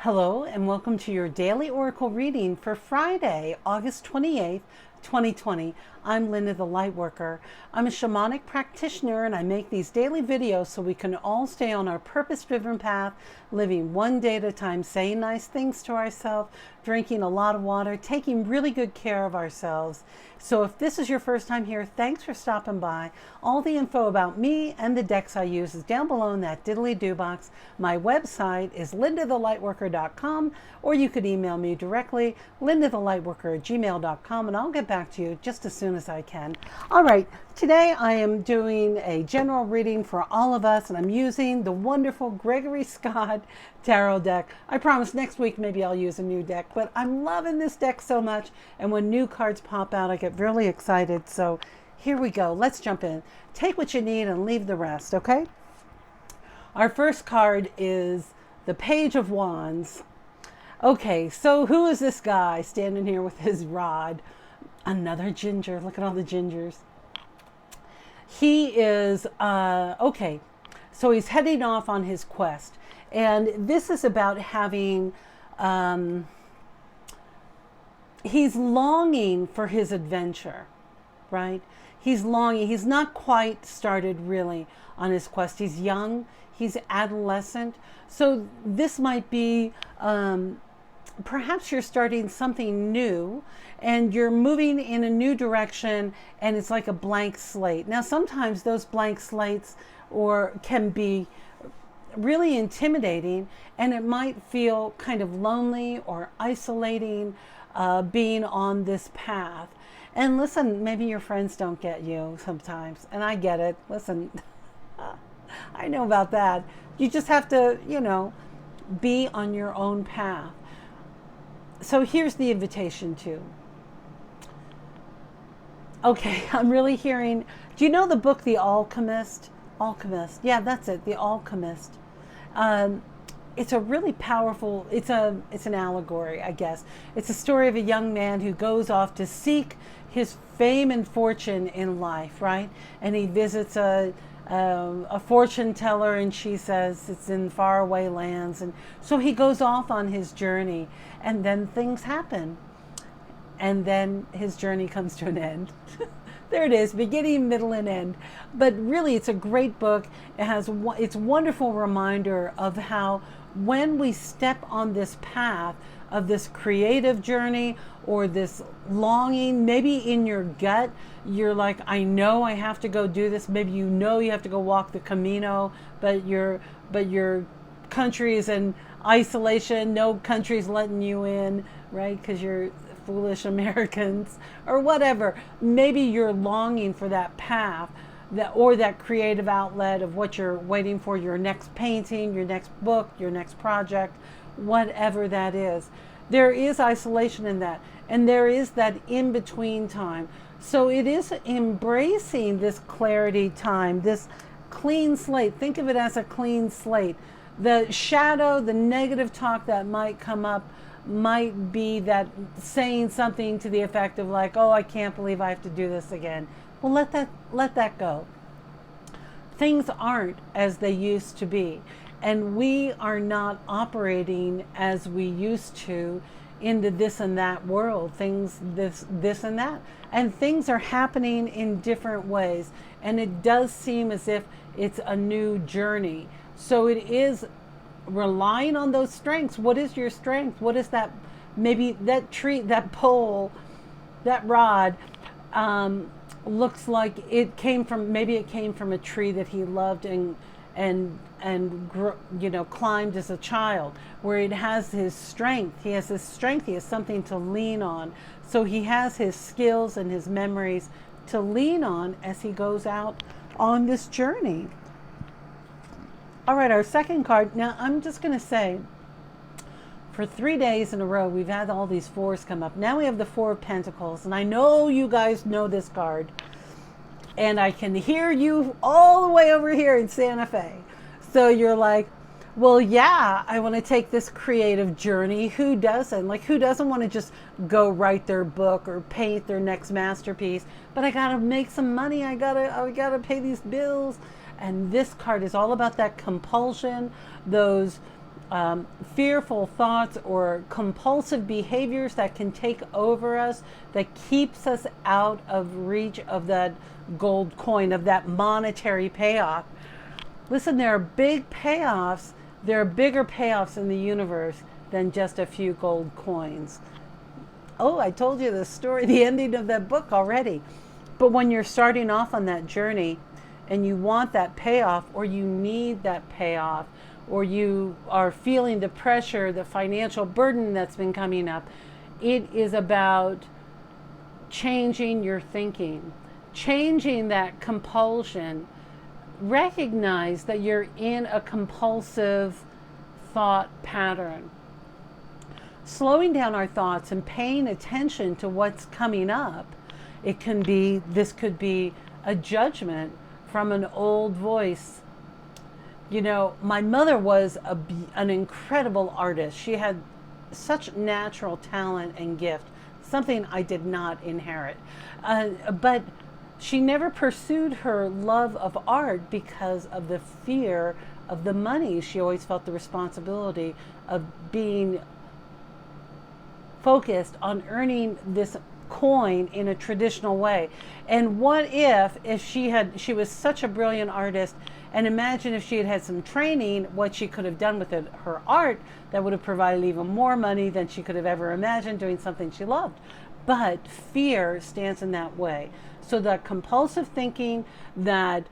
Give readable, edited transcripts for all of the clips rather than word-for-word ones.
Hello and welcome to your daily oracle reading for Friday, August 28th, 2020. I'm Linda the Lightworker. I'm a shamanic practitioner and I make these daily videos so we can all stay on our purpose-driven path, living one day at a time, saying nice things to ourselves, drinking a lot of water, taking really good care of ourselves. So if this is your first time here, thanks for stopping by. All the info about me and the decks I use is down below in that diddly-do box. My website is LindaTheLightWorker.com, or you could email me directly, LindaTheLightWorker@gmail.com, and I'll get back to you just as soon as I can. All right, today I am doing a general reading for all of us, and I'm using the wonderful Gregory Scott tarot deck. I promise next week maybe I'll use a new deck, but I'm loving this deck so much, and when new cards pop out I get really excited. So here we go. Let's jump in. Take what you need and leave the rest, okay? Our first card is the Page of Wands. Okay, so who is this guy standing here with his rod? Another ginger. Look at all the gingers. He is, okay, so he's heading off on his quest. And this is about having, he's longing for his adventure, right? He's longing. He's not quite started really on his quest. He's young. He's adolescent. So this might be, perhaps you're starting something new and you're moving in a new direction and it's like a blank slate. Now, sometimes those blank slates can be really intimidating, and it might feel kind of lonely or isolating being on this path. And listen, maybe your friends don't get you sometimes, and I get it. Listen, I know about that. You just have to, be on your own path. So here's the invitation too. Okay, I'm really hearing, do you know the book The Alchemist? Alchemist, yeah, that's it, The Alchemist. It's a really powerful, it's an allegory, I guess. It's a story of a young man who goes off to seek his fame and fortune in life, right? And he visits a fortune teller, and she says it's in faraway lands. And so he goes off on his journey, and then things happen. And then his journey comes to an end. There it is, beginning, middle, and end. But really, it's a great book. It's a wonderful reminder of how when we step on this path of this creative journey or this longing, maybe in your gut, you're like, I know I have to go do this. Maybe you have to go walk the Camino, but your country is in isolation. No country's letting you in, right? Because you're foolish Americans or whatever. Maybe you're longing for that path, that creative outlet of what you're waiting for, your next painting, your next book, your next project, whatever that is. There is isolation in that, and there is that in-between time. So it is embracing this clarity time, this clean slate. Think of it as a clean slate. The shadow, the negative talk that might come up might be that saying something to the effect of like, oh, I can't believe I have to do this again. Well, let that go. Things aren't as they used to be, and we are not operating as we used to in the this and that world. Things this and that, and things are happening in different ways, and it does seem as if it's a new journey. So it is relying on those strengths. What is your strength? What is that? Maybe that tree, that pole, that rod looks like it came from a tree that he loved and climbed as a child, where it has his strength. He has his strength. He has something to lean on. So he has his skills and his memories to lean on as he goes out on this journey. All right, our second card. Now, I'm just going to say, for 3 days in a row, we've had all these fours come up. Now we have the Four of Pentacles, and I know you guys know this card, and I can hear you all the way over here in Santa Fe. So you're like, well, yeah, I want to take this creative journey. Who doesn't? Like, who doesn't want to just go write their book or paint their next masterpiece? But I got to make some money. I gotta pay these bills. And this card is all about that compulsion, those fearful thoughts or compulsive behaviors that can take over us, that keeps us out of reach of that gold coin, of that monetary payoff. Listen, there are big payoffs. There are bigger payoffs in the universe than just a few gold coins. Oh, I told you the story, the ending of that book already. But when you're starting off on that journey and you want that payoff, or you need that payoff, or you are feeling the pressure, the financial burden that's been coming up, it is about changing your thinking, changing that compulsion. Recognize that you're in a compulsive thought pattern. Slowing down our thoughts and paying attention to what's coming up. This could be a judgment from an old voice. You know, my mother was an incredible artist. She had such natural talent and gift, something I did not inherit. But she never pursued her love of art because of the fear of the money. She always felt the responsibility of being focused on earning this coin in a traditional way. And what if she was such a brilliant artist, and imagine if she had had some training, what she could have done with her art that would have provided even more money than she could have ever imagined, doing something she loved. But fear stands in that way. So that compulsive thinking, that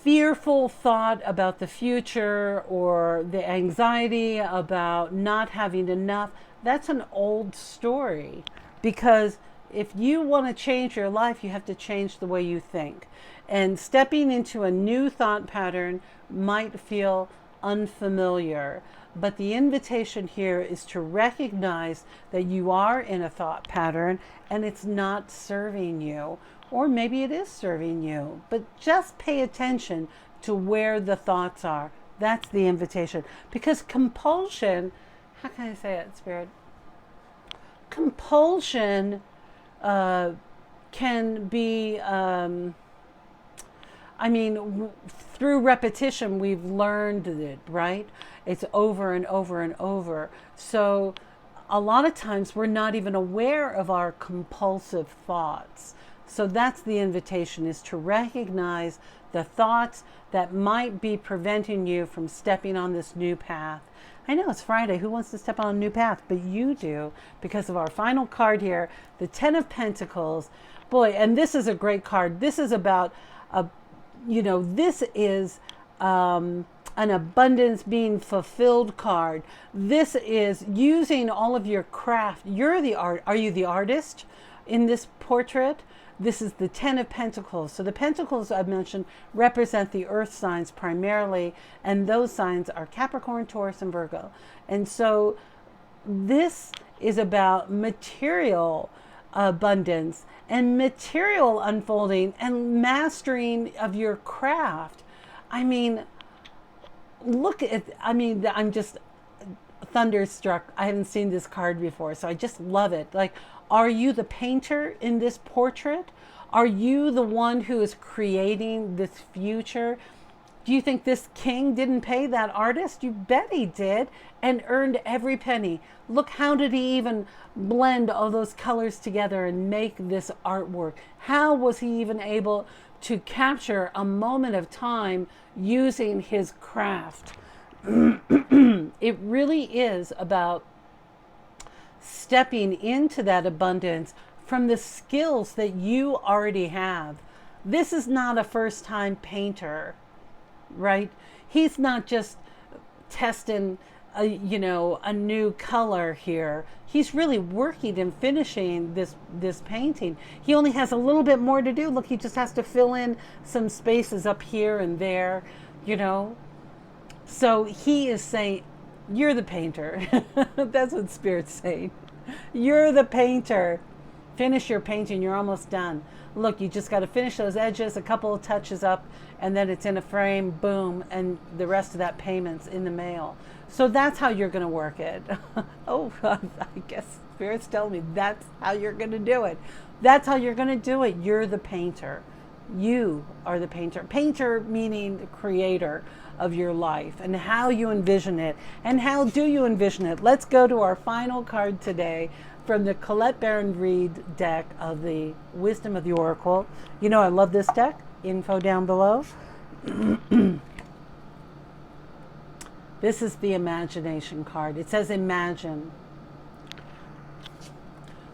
fearful thought about the future, or the anxiety about not having enough, that's an old story. Because if you want to change your life, you have to change the way you think. And stepping into a new thought pattern might feel unfamiliar. But the invitation here is to recognize that you are in a thought pattern and it's not serving you. Or maybe it is serving you. But just pay attention to where the thoughts are. That's the invitation. Because compulsion, how can I say it, Spirit? Compulsion can be, through repetition, we've learned it, right? It's over and over and over. So a lot of times we're not even aware of our compulsive thoughts. So that's the invitation, is to recognize the thoughts that might be preventing you from stepping on this new path. I know it's Friday. Who wants to step on a new path? But you do, because of our final card here, the Ten of Pentacles. Boy, and this is a great card. This is about, this is an abundance being fulfilled card. This is using all of your craft. You're the art. Are you the artist in this portrait? This is the Ten of Pentacles. So the Pentacles I've mentioned represent the earth signs primarily, and those signs are Capricorn, Taurus, and Virgo. And so this is about material abundance and material unfolding and mastering of your craft. I'm just thunderstruck. I haven't seen this card before, so I just love it. Like, are you the painter in this portrait? Are you the one who is creating this future? Do you think this king didn't pay that artist? You bet he did, and earned every penny. Look, how did he even blend all those colors together and make this artwork? How was he even able to capture a moment of time using his craft? It really is about stepping into that abundance from the skills that you already have. This is not a first-time painter, right? He's not just testing a new color here. He's really working and finishing this painting. He only has a little bit more to do. Look, he just has to fill in some spaces up here and there, So he is saying, you're the painter. That's what Spirit's saying. You're the painter. Finish your painting. You're almost done. Look, you just got to finish those edges, a couple of touches up, and then it's in a frame, boom, and the rest of that payment's in the mail. So that's how you're going to work it. Oh, I guess Spirit's telling me that's how you're going to do it. That's how you're going to do it. You're the painter. You are the painter. Painter meaning creator. of your life and how you envision it. And how do you envision it? Let's go to our final card today from the Colette Baron-Reid deck of the Wisdom of the Oracle. You know I love this deck. Info down below. This is the imagination card. It says imagine.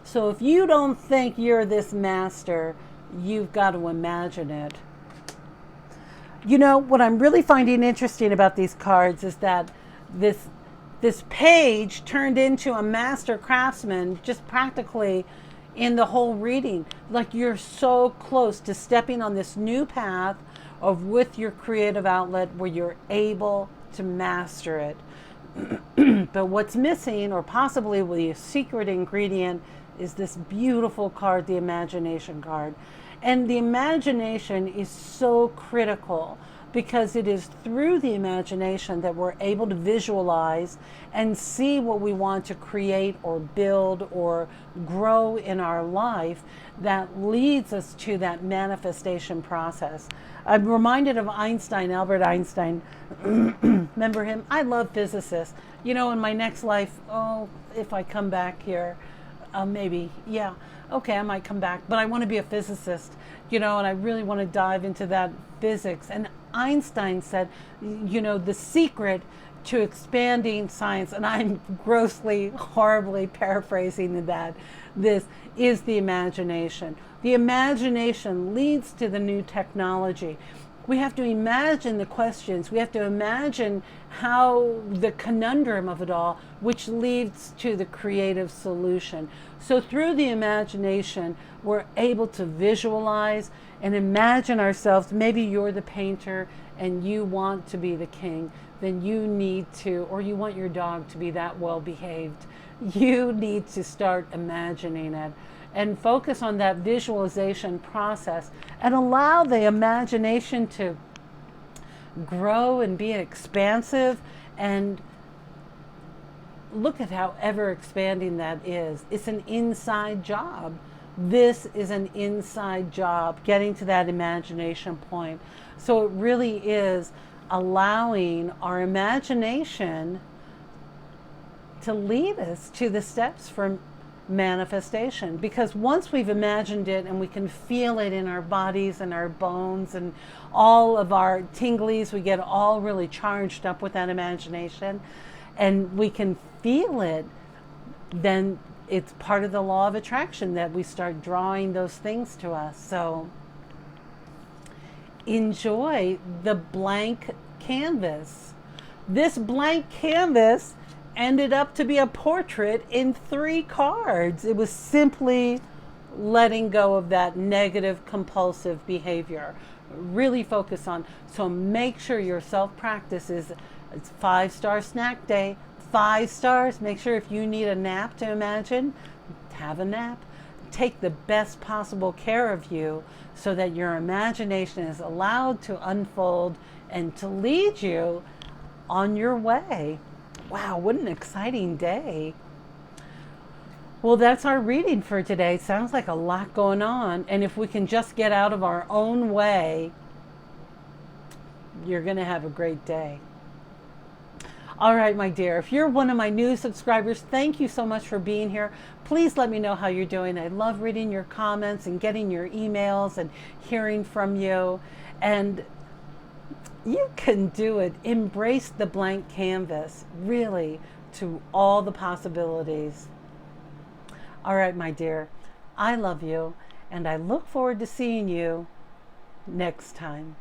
So if you don't think you're this master, you've got to imagine it. You know, what I'm really finding interesting about these cards is that this page turned into a master craftsman just practically in the whole reading. Like you're so close to stepping on this new path of with your creative outlet where you're able to master it. But what's missing, or possibly the secret ingredient, is this beautiful card, the imagination card. And the imagination is so critical because it is through the imagination that we're able to visualize and see what we want to create or build or grow in our life that leads us to that manifestation process. I'm reminded of Einstein, Albert Einstein. Remember him? I love physicists. You know, in my next life, if I come back here, maybe, yeah, okay, I might come back, but I want to be a physicist, you know, and I really want to dive into that physics. And Einstein said, you know, the secret to expanding science, and I'm grossly, horribly paraphrasing that, this is the imagination. The imagination leads to the new technology. We have to imagine the questions. We have to imagine how the conundrum of it all, which leads to the creative solution. So through the imagination, we're able to visualize and imagine ourselves. Maybe you're the painter and you want to be the king. Then you need to, or you want your dog to be that well behaved. You need to start imagining it and focus on that visualization process and allow the imagination to grow and be expansive, and look at how ever expanding that is. It's an inside job. This is an inside job, getting to that imagination point. So it really is allowing our imagination to lead us to the steps for manifestation, because once we've imagined it and we can feel it in our bodies and our bones and all of our tinglies, we get all really charged up with that imagination and we can feel it, then it's part of the law of attraction that we start drawing those things to us. So enjoy the blank canvas. This blank canvas ended up to be a portrait in 3 cards. It was simply letting go of that negative compulsive behavior. Really focus on. So make sure your self-practice is, it's 5-star snack day, 5 stars. Make sure if you need a nap to imagine, have a nap. Take the best possible care of you so that your imagination is allowed to unfold and to lead you on your way. Wow, what an exciting day. Well, that's our reading for today. Sounds like a lot going on. And if we can just get out of our own way, you're going to have a great day. All right, my dear, if you're one of my new subscribers, thank you so much for being here. Please let me know how you're doing. I love reading your comments and getting your emails and hearing from you. And you can do it. Embrace the blank canvas, really, to all the possibilities. All right, my dear, I love you, and I look forward to seeing you next time.